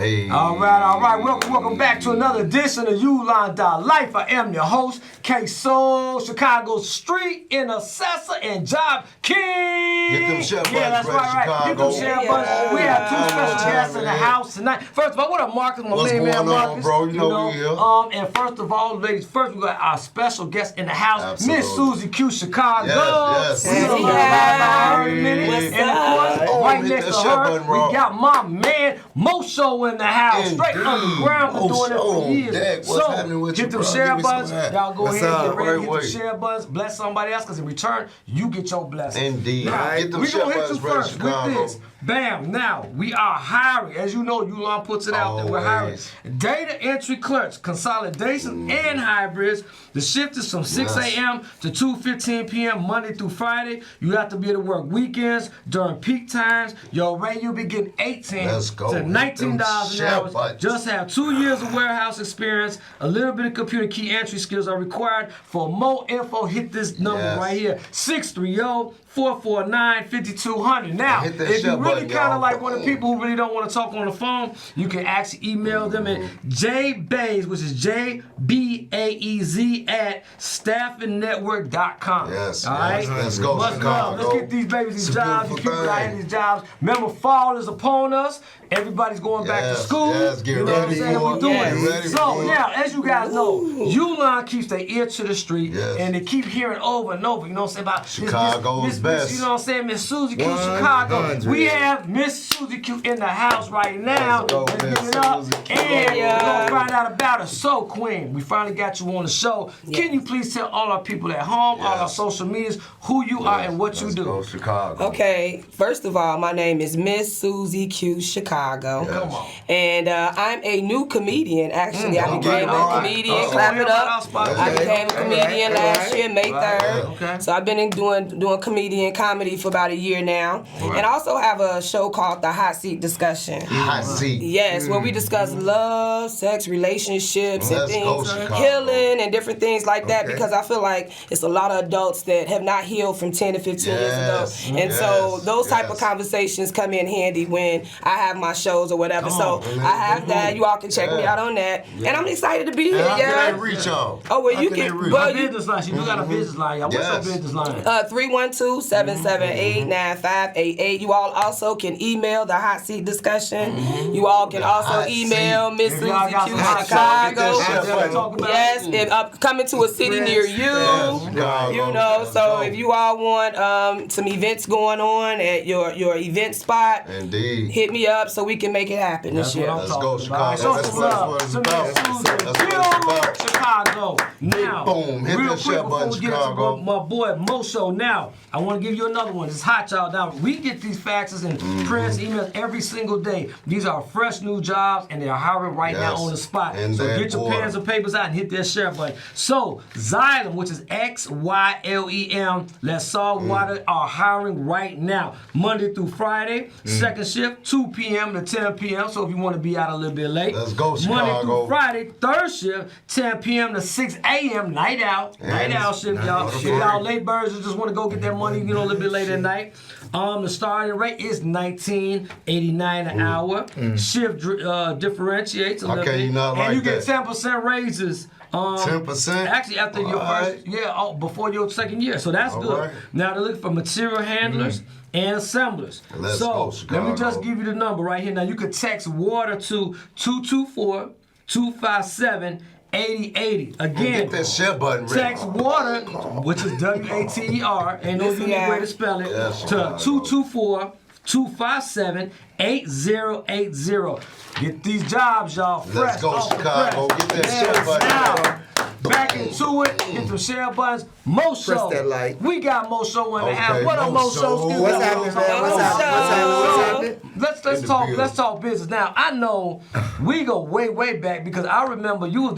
Hey. All right. Welcome back to another edition of Ulon.Life. I am your host, K-Soul, Chicago Street Intercessor and Job King. Get them share buttons, that's right. Chicago. Get them share buttons. We have two special guests in the house tonight. First of all, what up, Marcus? What's going on, Marcus, bro? You know we here. And first of all, ladies, first we got our special guest in the house, Absolutely. Ms.SuzyQ Chicago. Yes. And of course, right next to her, we got my man Mosho in the house, straight underground. Been doing it for years. So get them share buttons. Y'all go ahead and get ready to hit them share buttons. Bless somebody else, because in return, you get your blessing. Indeed. Now, Get them we share gonna hit buttons, you brother, first Chicago. with this. Bam. Now, we are hiring. As you know, Ulon puts it out that we're hiring data entry clerks, consolidation and hybrids. The shift is from 6 a.m. to 2:15 p.m. Monday through Friday. You have to be able to work weekends during peak times. Your rate, you'll be getting $18 to $19 an hour. Just have 2 years of warehouse experience. A little bit of computer key entry skills are required. For more info, hit this number right here, 630-449-5200. Now, if you really kind of like one of the people who really don't want to talk on the phone, you can actually email them at jbaze, which is JBAEZ at staffingnetwork.com. Yes. All right? Let's go, Chicago. Let's get these babies these jobs. These people out here these jobs. Remember, fall is upon us. Everybody's going back to school. Yes, get you know ready what I'm saying? for We're it. doing Get it. ready So for it. now, as you guys know, Ulon keeps their ear to the street, and they keep hearing over and over, you know what I'm saying, about Chicago's best. you know what I'm saying, Ms.SuzyQ Chicago. We have Ms.SuzyQ in the house right now. Let's give it up. And we're going to find out about her. So, Queen, we finally got you on the show. Can you please tell all our people at home, all our social medias, who you are and what you do? Go, Chicago. Okay, first of all, my name is Ms.SuzyQ Chicago. Come on. And I'm a new comedian, actually. I became a comedian, clap it up. I became a comedian last year, May 3rd. So I've been doing comedian comedy for about a year now. And I also have a show called The Hot Seat Discussion. Hot seat. Yes, where we discuss love, sex, relationships, and things, healing, and different things like that, because I feel like it's a lot of adults that have not healed from 10 to 15 years ago. And so those type of conversations come in handy when I have my shows or whatever. So I have that. You all can check me out on that. And I'm excited to be here, How can they reach y'all? Oh, well, you can. Well, business line. She do got a business line. What's your business line? 312-778-9588. You all also can email the Hot Seat Discussion. You all can also email Ms.SuzyQ Chicago. Yes, if coming to a city near you. You know, so if you all want some events going on at your event spot, hit me up so we can make it happen this year. Let's go, Chicago. That's what it's about. Chicago. Now, boom, hit that share button, Chicago. My boy Mosho. Now, I want to give you another one. It's hot, y'all. Now, we get these faxes and prints, emails every single day. These are fresh new jobs, and they're hiring right now on the spot. So get your pens and papers out and hit that share button. So, Xylem, which is XYLEM, Let's Salt Water, are hiring right now. Monday through Friday, second shift, 2 p.m. to 10 p.m. So if you want to be out a little bit late. Let's go, Chicago. Monday through Friday, third shift, 10 p.m. to 6 a.m. Night out. Night out shift, y'all. If y'all late birds who just want to go get that money, a little bit late at night. The starting rate is $19.89 an hour. Shift differentiates a little bit. And you get 10% raises. 10%? Actually, after your first before your second year. So that's good. Now they're looking for material handlers and assemblers. Let's go, let me just give you the number right here. Now you can text WATER to 224-257-8080. Again, that share button text WATER, which is WATER, ain't no unique way to spell it, to 224-257-8080. Get these jobs, y'all, fresh. Let's go, Chicago. Get that share button. Now, back into it. Get them share buttons. Mosho. Press that light. We got Mosho in the house. What up, Mosho? What's happening, man? What's happening? Let's talk business. Now, I know we go way back because I remember you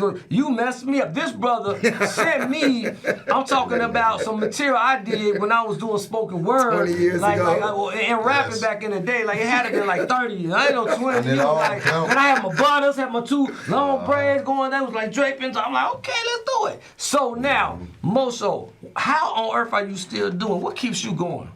messed me up. This brother sent me, I'm talking about some material I did when I was doing spoken word. 20 years ago. And rapping back in the day. Like, it had to be like 30 years. I ain't no 20 years. And I had my butters, had my two long braids going. That was like draping. So I'm like, okay, let's do it. So now, Mosho, how on earth are you still doing? What keeps you going?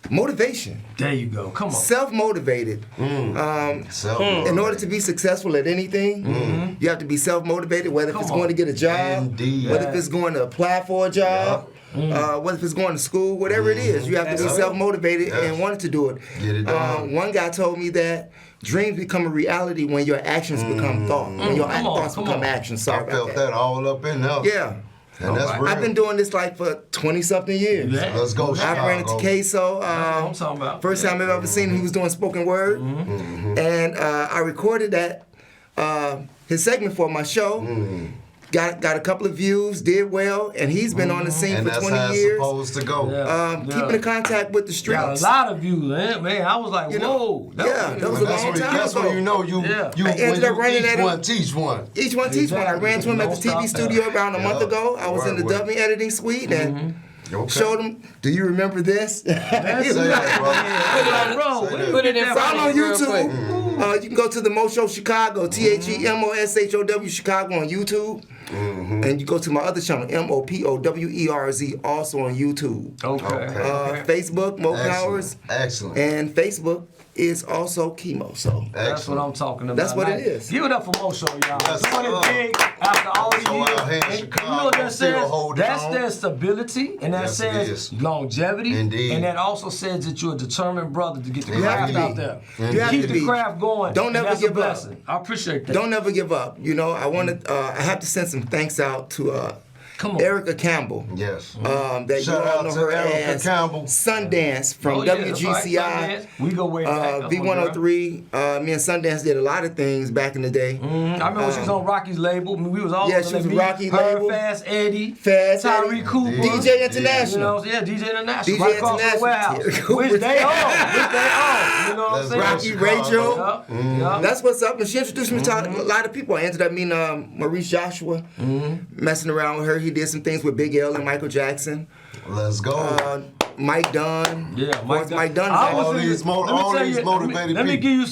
motivation. There you go. Come on. Self-motivated. In order to be successful at anything, you have to be self-motivated, whether if it's going to get a job, Indeed. whether if it's going to apply for a job, whether if it's going to school, whatever it is, you have to be self-motivated and want to do it. Get it done. One guy told me that dreams become a reality when your actions become thought. When your thoughts become action. Sorry I felt about that. that all up in there. Yeah. And that's real. I've been doing this like for 20-something years. Yeah. Let's go, I Chicago. ran into Queso. I'm talking about. First time I've ever seen him, he was doing spoken word. And I recorded that, his segment for my show. Got a couple of views, did well, and he's been on the scene And for that's 20 how it's years. supposed to go. Keeping in contact with the Got a streets. lot of views, man. I was like, You whoa. know, that was a long time That's ago. when you know you Yeah. you I when ended up you running each at it. one teach one. Each one teach one. I ran to him at the Don't TV stop studio around a month Yeah. ago. I was in the Right. dubbing editing suite and Okay. showed him, do you remember this? Say that, bro. Put it in front Follow of on you real quick. YouTube. You can go to the Mo Show Chicago, TheMoshow Chicago on YouTube. And you go to my other channel, MOPOWERZ, also on YouTube. Okay. Facebook, Mo Powers. Excellent. And Facebook is also Chemo. So That's what I'm talking about. That's what it Like, is. Give it up for Mo Show, y'all. Yes, Doing it sir. big after all these So years. out here in And Chicago, you know what that still says? holding That on. says stability, and that Yes, it says is. longevity. Indeed. And that also says that you're a determined brother to get the You have craft to out be. there. You have Keep to the be. craft going. Don't and never that's give a up. blessing. I appreciate that. don't never give up. You know, I want to. I have to send some thanks out to Come on. Erica Campbell. Yes. That Shout you all out know to her Erica as Campbell. Sundance from Oh, yeah, that's right. WGCI. Sundance. We go way back. V103. Me and Sundance did a lot of things back in the day. I remember when she was on Rocky's label. I mean, we was all Yeah, on she was that on beat. Rocky's Her, label. Fast Eddie, Fast Tyree Eddie. Cooper, DJ International. You know, DJ International, DJ right across International. the warehouse, Cooper. which they own. You know what I'm Let's saying? go, Rocky Chicago. Rachel. Yup. That's what's up. And she introduced me to a lot of people. I ended up meeting Maurice Joshua, messing around with her. He did some things with Big L and Michael Jackson. Let's go. Mike Dunn. Yeah, Mike Dunn. is All actually- these let me all tell these you- motivated Let me people. give you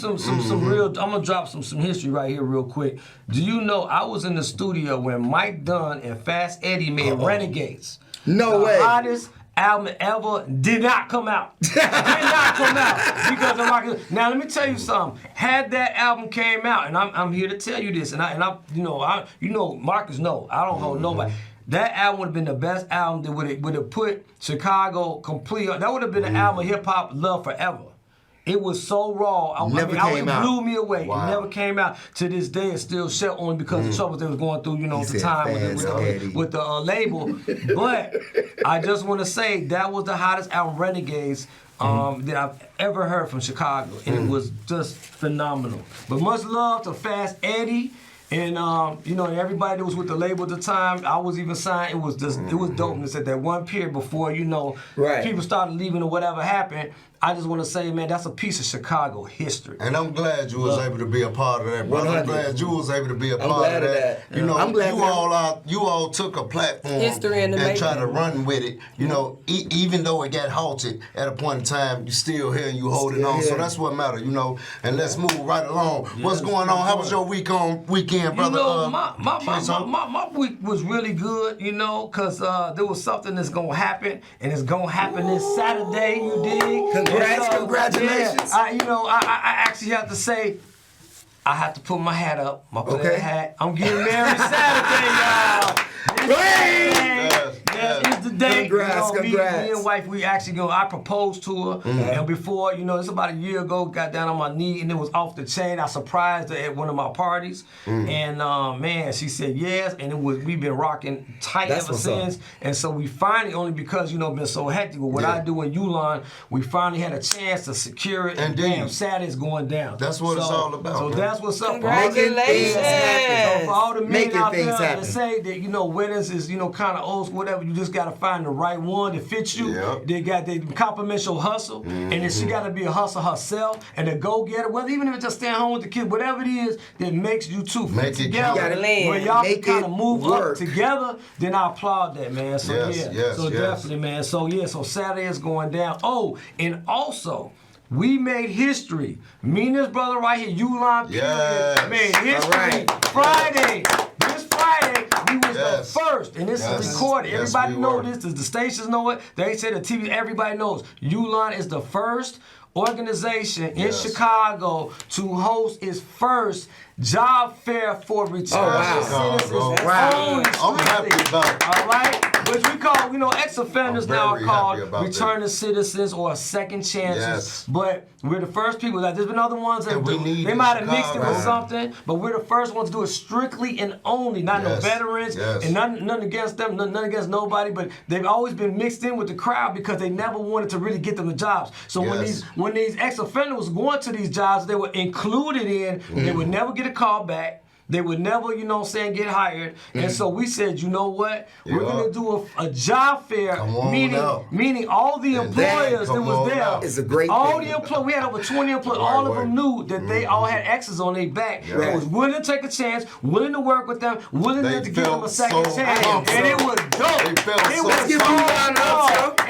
some real. I'm gonna drop some history right here real quick. Do you know I was in the studio when Mike Dunn and Fast Eddie made Renegades? No the way. hottest album ever did not come out. Did not come out because of Michael. Now let me tell you something. Had that album came out, and I'm here to tell you this, and I Marcus know I don't hold nobody. That album would have been the best album that would have put Chicago complete. That would have been an album of hip hop love forever. It was so raw. Never it came out. blew me away. Wow. It never came out. To this day, it's still shut only because of the troubles they was going through, at the said time Fast Eddie. with the label. But I just want to say that was the hottest album, Renegades, that I've ever heard from Chicago, and it was just phenomenal. But much love to Fast Eddie. And and everybody that was with the label at the time, I was even signed. It was just it was dopeness at that one period before Right. people started leaving or whatever happened. I just want to say, man, that's a piece of Chicago history. And I'm glad you was able to be a part of that, brother. 100. I'm glad you was able to be a I'm part glad of of that. that. You know, I'm glad you all took a platform History in the and tried making. to run with it. You know, even though it got halted at a point in time, you still here and you holding Still on. So here. that's what matters, And let's move right along. What's going on? How was your weekend, brother? My week was really good, because there was something that's gonna happen, and it's gonna happen this Saturday. You dig? Congratulations. Yeah, I actually have to say, I have to put my hat up, my player hat. I'm getting married Saturday, y'all. Yes, it's the day. Congrats. Me and wife, we actually I proposed to her, and before, it's about a year ago, got down on my knee, and it was off the chain. I surprised her at one of my parties, and man, she said yes, and we've been rocking tight That's ever what's up. since. And so we finally, only because been so hectic with what I do in Ulon, we finally had a chance to secure it. And Indeed. damn, Saturday's going down. That's what it's all about, So man. that's what's up. Congratulations. Making things happen. So for all the men Making out there things that happen. say that weddings is kind of old, whatever, you just gotta find the right one that fits you. Yep. They complement your hustle, and then she gotta be a hustler herself and a go getter. Whether even if it's just staying home with the kid, whatever it is that makes you two fit Make it together, count. You gotta land. where y'all Make can kind it of move work. up together, then I applaud that, man. So Yes, so yes. definitely, man. So Saturday is going down. Oh, and also. We made history. Me and this brother right here, Ulon, Yes. made history. All right. Friday. This Friday, we was the the first, and this is recorded. Yes, Everybody we know were. this. The stations know it. They say the TV. Everybody knows. Ulon is the first organization in Chicago to host its first job fair for retired citizens. Only I'm happy about it. All right? Which we call, ex-offenders now are very called happy about returning citizens or second chances. Yes. But we're the first people. Like, there's been other ones that And we need they might have Chicago. mixed it with something, but we're the first ones to do it strictly and only. Not no veterans and nothing against them, nothing against nobody, but they've always been mixed in with the crowd because they never wanted to really get them the jobs. So when these ex-offenders was going to these jobs, they were included in. They would never get a call back. They would never, get hired. And so we said, you know what? We're going to do a job fair, meaning all the employers that was there. It's a great all thing. the employees, we had over 20 employees. All of them knew that they all had X's on their back. They was willing to take a chance, willing to work with them, willing to give them a second chance. And it was dope. It was so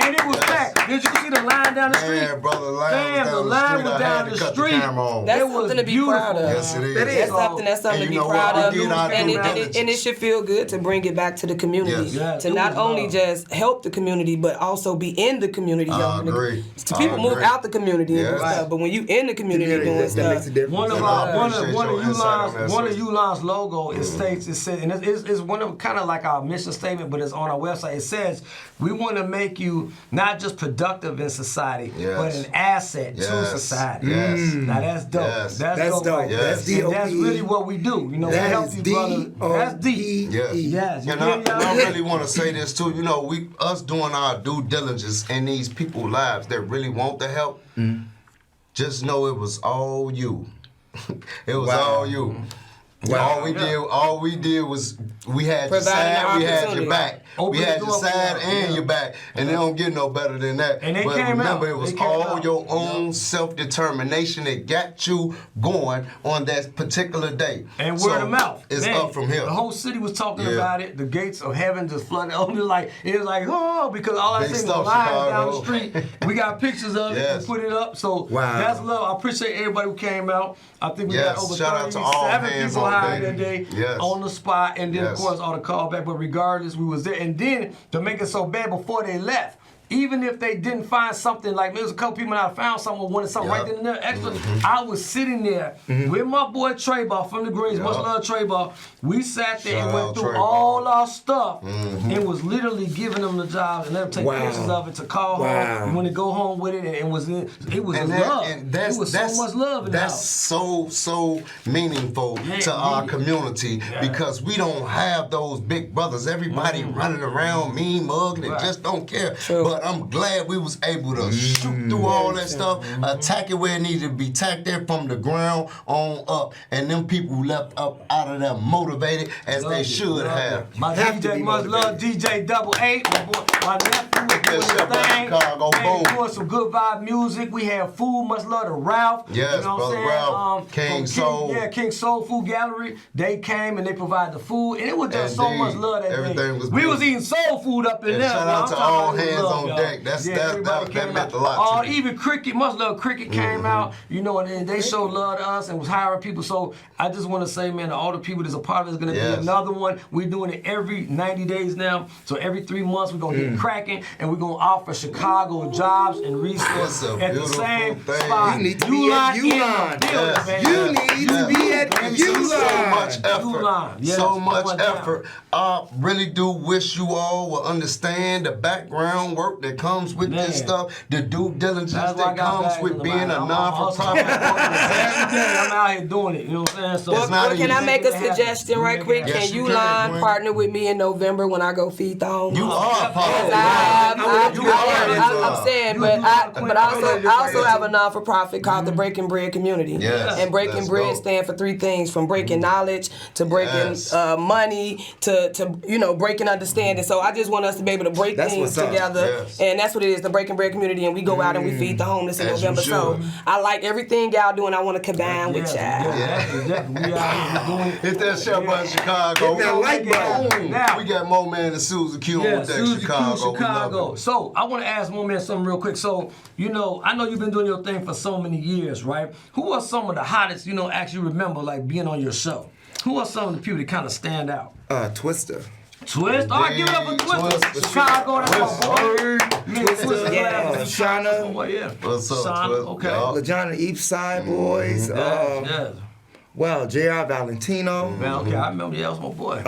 and it was packed. Did you see the line down the street? Yeah, brother, the line was down the street. That's It was something to be proud of. Yes, it is. That's something to be proud of. And it should feel good to bring it back to the community. Yes. To not only just help the community, but also be in the community. Agree. People move out the community and stuff, but when you in the community doing stuff, one of Ulon's logo, it says, and it's one of kind of like our mission statement, but it's on our website. It says, we want to make you not just productive in society, but an asset to society. Now that's dope. That's dope. dope. Yes. And that's really what we do. We help you, brother. That's deep. Yes. And I really want to say this too. Us doing our due diligence in these people's lives that really want the help, just know it was all you. It was all you. Wow. All we did was we had your side, we had your back. We had your side and your back, and they don't get no better than that. And they but came remember, out. it was all your own self-determination that got you going on that particular day. And word of mouth. It's up from here. The whole city was talking about it. The gates of heaven just flooded. It was like, because all I seen was lines down the street. We got pictures of it and put it up. So that's love. I appreciate everybody who came out. I think we got over 37 people hired that day on the spot. And then, of course, all the callback. But regardless, we was there. And then, to make it so bad, before they left, even if they didn't find something, like there was a couple people that found something, wanted something right then and there extra, I was sitting there with my boy Treyball from the Greens, much love Treyball. We sat there and went through all our stuff and was literally giving them the job and let them take pictures of it to call home. We want to go home with it, and it was love. It was so much love in the house. That's so meaningful to our community because we don't have those big brothers. Everybody running around, mean mugging, and just don't care. But I'm glad we was able to shoot through all that stuff, attack it where it needed to be, attack there from the ground on up, and them people who left up out of there motivated as they should have. My DJ, much love, DJ Double 8, my nephew was doing his thing. Doing some good vibe music. We had food, much love to Ralph. Yes, you know brother Ralph, King Soul. King Soul Food Gallery. They came and they provided the food, and it was just so much love that day. We was eating soul food up in there. Shout out to all hands on deck. That meant a lot to me. Even Cricket, much love, Cricket came out, and they showed love to us and was hiring people. So I just want to say, man, to all the people that's a part of it, is going to be another one. We're doing it every 90 days now. So every 3 months, we're going to get cracking, and we're going to offer Chicago jobs and resources at the same spot. You need to be at Ulon. You need to be at Ulon. So much effort. So much effort. I really do wish you all will understand the background work that comes with this stuff, the due diligence that comes with being a non-for-profit organization. I'm out here doing it, you know what I'm saying? So can I make a suggestion right quick? Can Ulon partner with me in November when I go feed the homeless? You are part of it. I'm saying, but I also have a non-for-profit called the Breaking Bread Community. And Breaking Bread stands for 3 things, from breaking knowledge to breaking money to breaking understanding. So I just want us to be able to break things together. And that's what it is, the Breaking Bread Community. And we go out and we feed the homeless in November. So I like everything y'all doing. I want to combine with y'all. Hit that share button, Chicago. Hit that like button. Now, we got Mo Man and Suzy on deck, Chicago. So I want to ask Mo Man something real quick. So, I know you've been doing your thing for so many years, right? Who are some of the hottest, actually remember, like, being on your show? Who are some of the people that kind of stand out? Twister. Twist. All right, give it up for Twist. Chicago, that's my boy. Me and Twist. Yeah, Shauna. Yeah. What's up, Shauna, Twist? okay. LaJohna Eastside Boys. Yes. Well, J.R. Valentino. Man, okay, I remember. Yeah, that was my boy.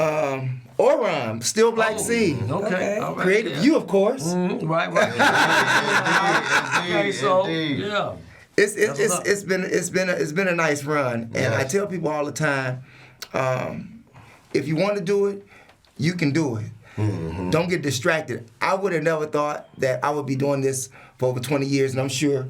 Oram, Still Black Sea. Okay. All right, Creative yeah. You, of course. Right. Okay, so yeah. It's been a nice run, and I tell people all the time, if you want to do it, you can do it. Mm-hmm. Don't get distracted. I would have never thought that I would be doing this for over 20 years, and I'm sure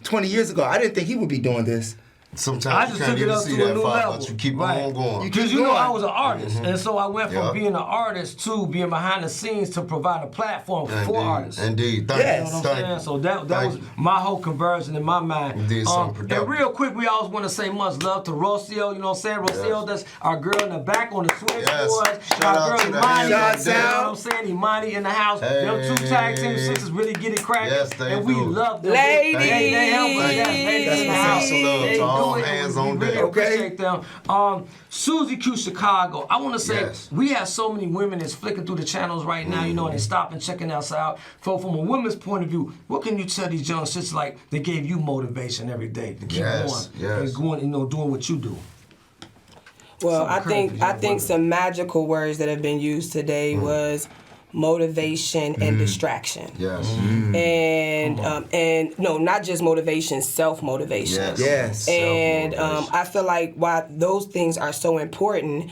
20 years ago I didn't think he would be doing this. Sometimes you can't even see that far, but you keep on going. Because you know I was an artist, and so I went from being an artist to being behind the scenes to provide a platform for artists. Indeed. You know what I'm saying? So that was my whole conversion in my mind. You did something productive. And real quick, we always want to say much love to Rocio, you know what I'm saying? Rocio, that's our girl in the back on the switchboard. Shout Our out girl to the Imani, you know hands. what I'm saying? Imani in the house. Them 2 tag team sisters really get it cracking. Yes, they and we do. love them. Ladies. They help us. Ladies in the house. Some love to all hands on deck. Really appreciate them. SuzyQ Chicago. I want to say we have so many women that's flicking through the channels right now, you know, and they stop and checking us out. So from a woman's point of view, what can you tell these young sisters like they gave you motivation every day to keep going and going, you know, doing what you do? Well, I think some magical words that have been used today was motivation and distraction. Yes. And no, not just motivation, self-motivation. Yes. And I feel like why those things are so important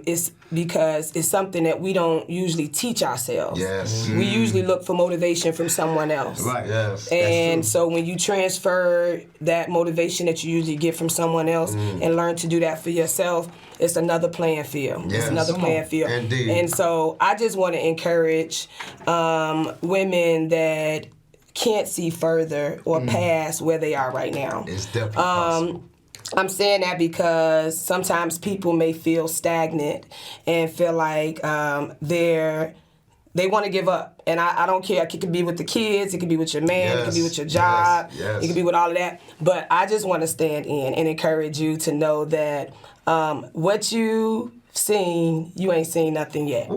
is because it's something that we don't usually teach ourselves. Yes. We usually look for motivation from someone else. Right. Yes. And so when you transfer that motivation that you usually get from someone else and learn to do that for yourself, it's another playing field. Yes. It's another playing field. Indeed. And so I just want to encourage women that can't see further or past where they are right now. It's definitely possible. I'm saying that because sometimes people may feel stagnant and feel like they want to give up. And I don't care. It could be with the kids. It could be with your man. It could be with your job. Yes. It could be with all of that. But I just want to stand in and encourage you to know that what you've seen, you ain't seen nothing yet.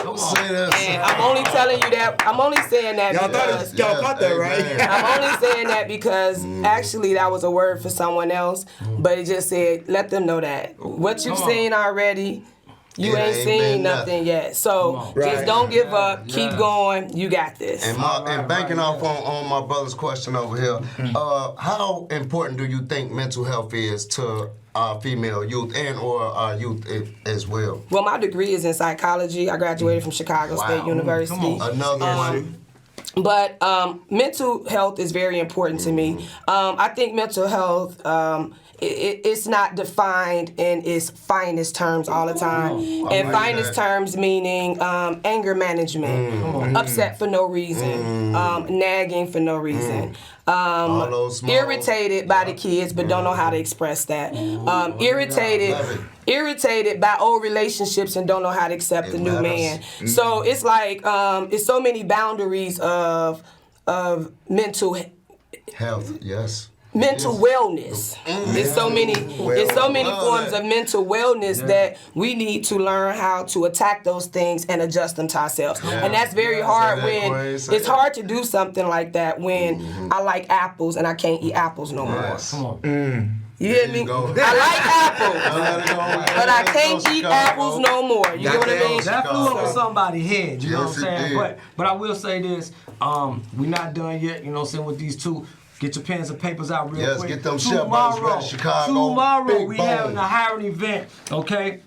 Say that. And I'm only telling you that. I'm only saying that because y'all caught that, right? I'm only saying that because actually that was a word for someone else, but it just said let them know that what you've seen already. You ain't seen nothing yet. So just don't give up. Keep going. You got this. And banking off on my brother's question over here, how important do you think mental health is to our female youth and or our youth as well? Well, my degree is in psychology. I graduated from Chicago State University. Another one. But mental health is very important to me. I think mental health, it's not defined in its finest terms all the time. And finest terms meaning anger management, upset for no reason, nagging for no reason. Irritated by the kids but don't know how to express that. Irritated by old relationships and don't know how to accept the new man. So it's like it's so many boundaries of mental health. Yes. Mental wellness. It's so many forms of mental wellness that we need to learn how to attack those things and adjust them to ourselves. And that's very hard it's hard to do something like that when I like apples and I can't eat apples no more. Come on. You hear me? I like apples, but I can't eat apples no more. You know what I mean? That flew over somebody's head, you know what I'm saying? But I will say this, we're not done yet, you know what I'm saying, with these two. Get your pens and papers out real quick. Yes, get them shepherds ready, Chicago. Tomorrow we having a hiring event, okay?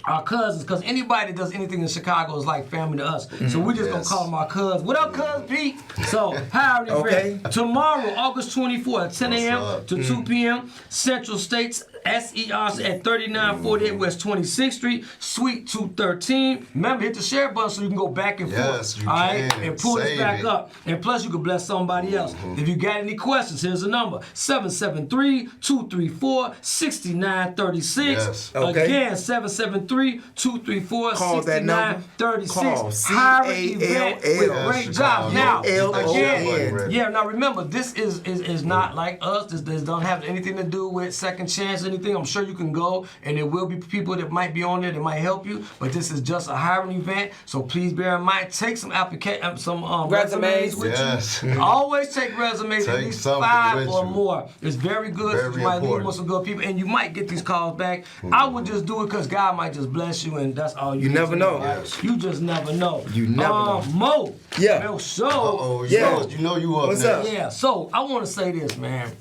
Our cousins, because anybody that does anything in Chicago is like family to us. So we're just going to call them our cousins. What up, cuz Pete? So, hiring event. Tomorrow, August 24th at 10 a.m. to 2 p.m. Central States, SER at 3948 West 26th Street, Suite 213. Remember, hit the share button so you can go back and forth. Yes, you all right? can. And pull this back it. up. And plus, you can bless somebody else. If you got any questions, here's the number. 773-234-6936. Yes. Again, 773-234-6936. Hiring event with great jobs. Now, again, now remember, this is not like us. This don't have anything to do with second chance or anything, I'm sure you can go, and there will be people that might be on there that might help you. But this is just a hiring event, so please bear in mind. Take some resumes with you. Always take resumes, at least 5 or more. It's very good. You might need with some good people, and you might get these calls back. I would just do it because God might just bless you, and that's all you. You never know. Yes. You just never know. You never know. Mo. Yeah. Real show. You know you up What's next. up? Yeah. So I want to say this, man.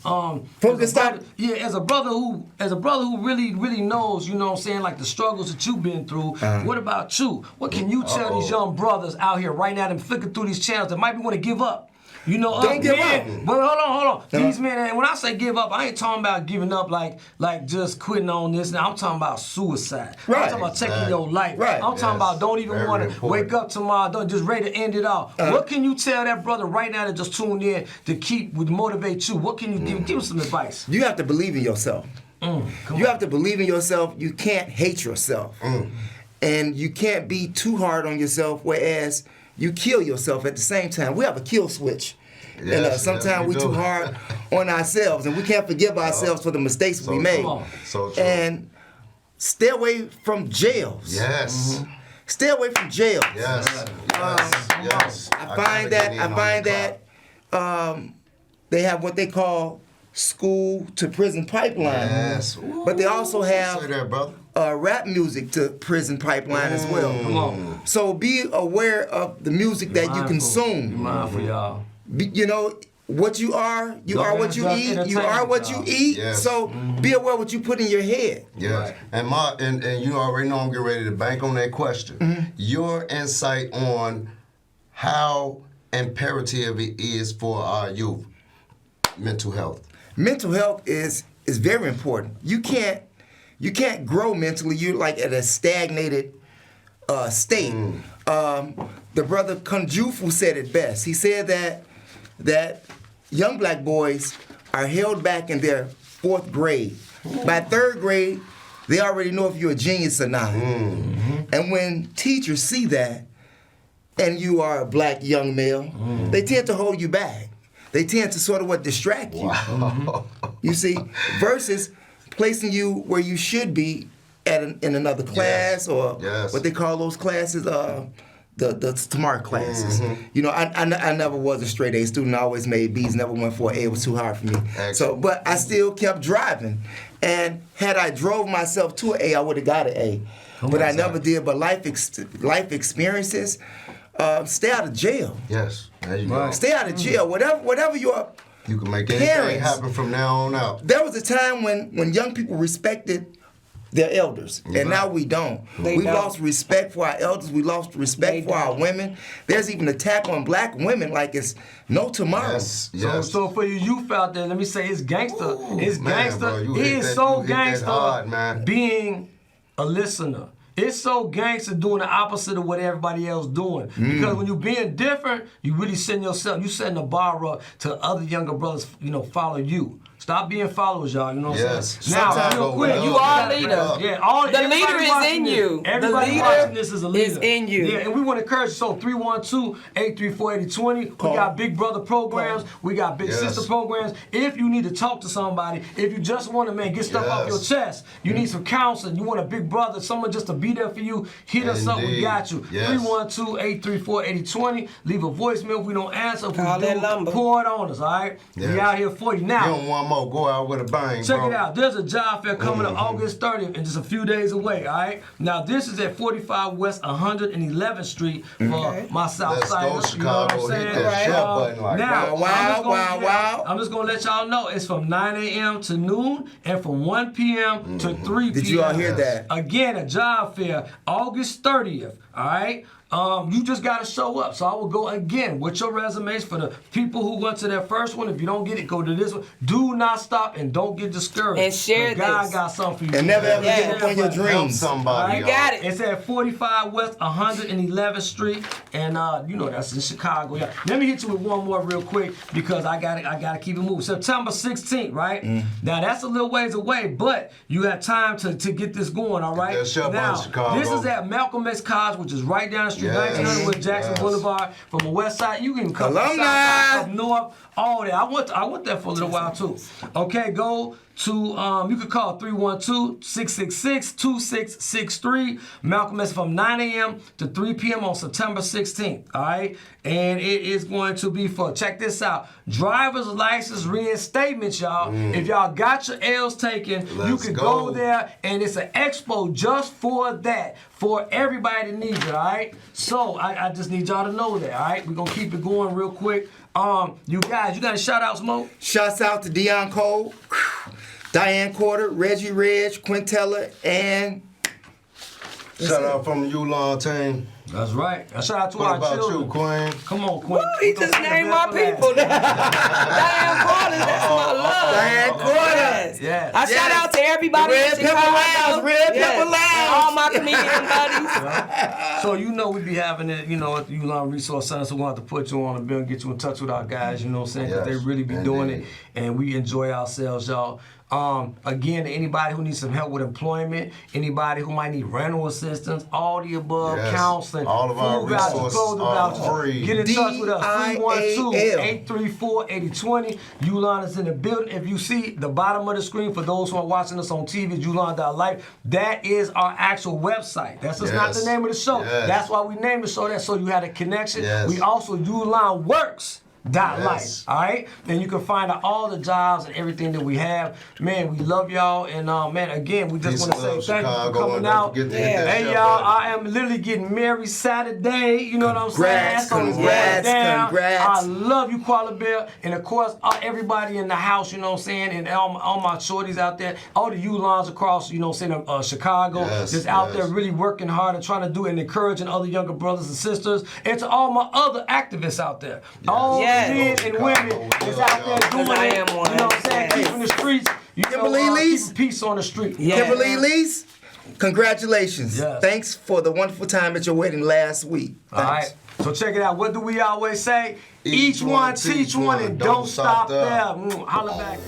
Focus on. Yeah, as a brother who really knows, you know what I'm saying, like the struggles that you've been through. What about you? What can you tell these young brothers out here right now that flicking through these channels that might want to give up? You know, don't give up. But hold on. These men, and when I say give up, I ain't talking about giving up like just quitting on this. Now I'm talking about suicide. Right. I'm talking about taking your life. Right. I'm talking about don't even want to wake up tomorrow, don't just ready to end it all. What can you tell that brother right now that just tuned in would motivate you? What can you give him some advice? You have to believe in yourself. You have to believe in yourself. You can't hate yourself. And you can't be too hard on yourself, whereas you kill yourself at the same time. We have a kill switch. And sometimes we too hard on ourselves, and we can't forgive ourselves for the mistakes we made. So true. And stay away from jails. Yes. Stay away from jails. Yes. Yes. I find that they have what they call school to prison pipeline. Yes. But they also have Say that, brother. rap music to prison pipeline as well. Come on. So be aware of the music that you consume. Be mindful, y'all. You know, what you are what you eat. You are what you eat. Yes. So be aware what you put in your head. Yes. Right. And you already know I'm getting ready to bank on that question. Your insight on how imperative it is for our youth, mental health. Mental health is very important. You can't grow mentally. You're like at a stagnated state. The brother Kunjufu said it best. He said that young black boys are held back in their 4th grade. By 3rd grade, they already know if you're a genius or not. And when teachers see that, and you are a black young male, they tend to hold you back. They tend to sort of distract you. You see, versus placing you where you should be in another class or what they call those classes, the smart classes. You know, I never was a straight A student. I always made B's, never went for an A. It was too hard for me. Excellent. So, but I still kept driving. And had I drove myself to an A, I would have got an A. But I never did. But life experiences, stay out of jail. Yes, there you go. Stay out of jail. Whatever your You can make anything happen from now on out. There was a time when young people respected their elders, and now we don't. We've lost respect for our elders. We lost respect for our women. There's even an attack on black women like it's no tomorrow. Yes. So for you youth out there, let me say it's gangster. It's gangster. Bro, It is so gangster being a listener. It's so gangster doing the opposite of what everybody else doing. Because when you're being different, you really setting the bar up to other younger brothers, follow you. Stop being followers, y'all. You know what I'm saying? Now, real quick, you are a leader. Yeah, the leader is in you. Everybody watching this is a leader. Is in you. Yeah, and we want to encourage you. So 312-834-8020. We got big brother programs. We got big sister programs. If you need to talk to somebody, if you just want to, get stuff off your chest, you need some counseling, you want a big brother, someone just to be there for you, hit us up. We got you. 312-834-8020. Leave a voicemail if we don't answer. If Call we that do, number. pour it on us, all right? We out here for you. Now, You don't want more. Go out with a bang, check bro. it out. There's a job fair coming up August 30th and just a few days away, all right? Now, this is at 45 West 111th Street for my South Side. Let's go, Chicago. You know what I'm saying? Hit that share button like now, wow. I'm just going to let y'all know it's from 9 a.m. to noon and from 1 p.m. to 3 p.m. Did you all hear that? Again, a job fair August 30th, all right? You just got to show up. So I will go again with your resumes for the people who went to that first one. If you don't get it, go to this one. Do not stop and don't get discouraged. And share this. God got something for you. And never ever give up on your Help dreams. somebody. You got it. It's at 45 West 111th Street, and that's in Chicago. Yeah. Let me hit you with one more real quick because I gotta keep it moving. September 16th, right? Now that's a little ways away, but you have time to get this going. All right. Now Chicago. this is at Malcolm X College, which is right down the street, 1900 West Jackson Boulevard. From the west side, you can come from the south side, up north, all that. I went there for a little while too. Okay, go you could call 312-666-2663. Malcolm is from 9 a.m. to 3 p.m. on September 16th, all right? And it is going to be for, check this out, driver's license reinstatement, y'all. If y'all got your L's taken, you can go there, and it's an expo just for that, for everybody that needs it, all right? So I just need y'all to know that, all right? We're going to keep it going real quick. You guys, you got a shout-out, Smoke? Shouts out to Dion Cole, Diane Quarter, Reggie Reg, Quintella, and... Shout out from the Ulon team. That's right. A shout out to What our about children. you, Queen? Come on, Queen. Woo, he just named my people. Diane Quarters, that's my love. Diane Quarters. Yes. I shout out to everybody Red in Chicago. Pepper Lounge, Red Pepper Lounge. All my comedian buddies. So you know we be having it, you know, at the Ulon Resource Center, so we're going to have to put you on the bill and get you in touch with our guys, you know what I'm saying? Because they really be doing it, and we enjoy ourselves, y'all. Again, anybody who needs some help with employment, anybody who might need rental assistance, all the above, counseling, all of our food vouchers, resources clothing are vouchers. free. Get in touch with us, 312-834-8020. Ulon is in the building. If you see the bottom of the screen, for those who are watching us on TV, Ulon.Life, that is our actual website. That's just not the name of the show. That's why we named the show that, so you had a connection. We also, Ulon Works. .life, all right? And you can find out all the jobs and everything that we have. Man, we love y'all. And, man, again, we just want to say thank you for coming out. Hey, y'all, I am literally getting married Saturday. You know what I'm saying? Congrats. I love you, Koala Bear. And, of course, everybody in the house, you know what I'm saying? And all my shorties out there, all the Ulons across, you know what I'm saying, Chicago, just out there really working hard and trying to do and encouraging other younger brothers and sisters. And to all my other activists out there. Men and women is out there doing it. You know what I'm saying? Keeping the streets. Keeping peace on the street. Kimberly Lease, congratulations. Thanks for the wonderful time at your wedding last week. All right. So check it out. What do we always say? Each one teach one and don't stop there. Holla back.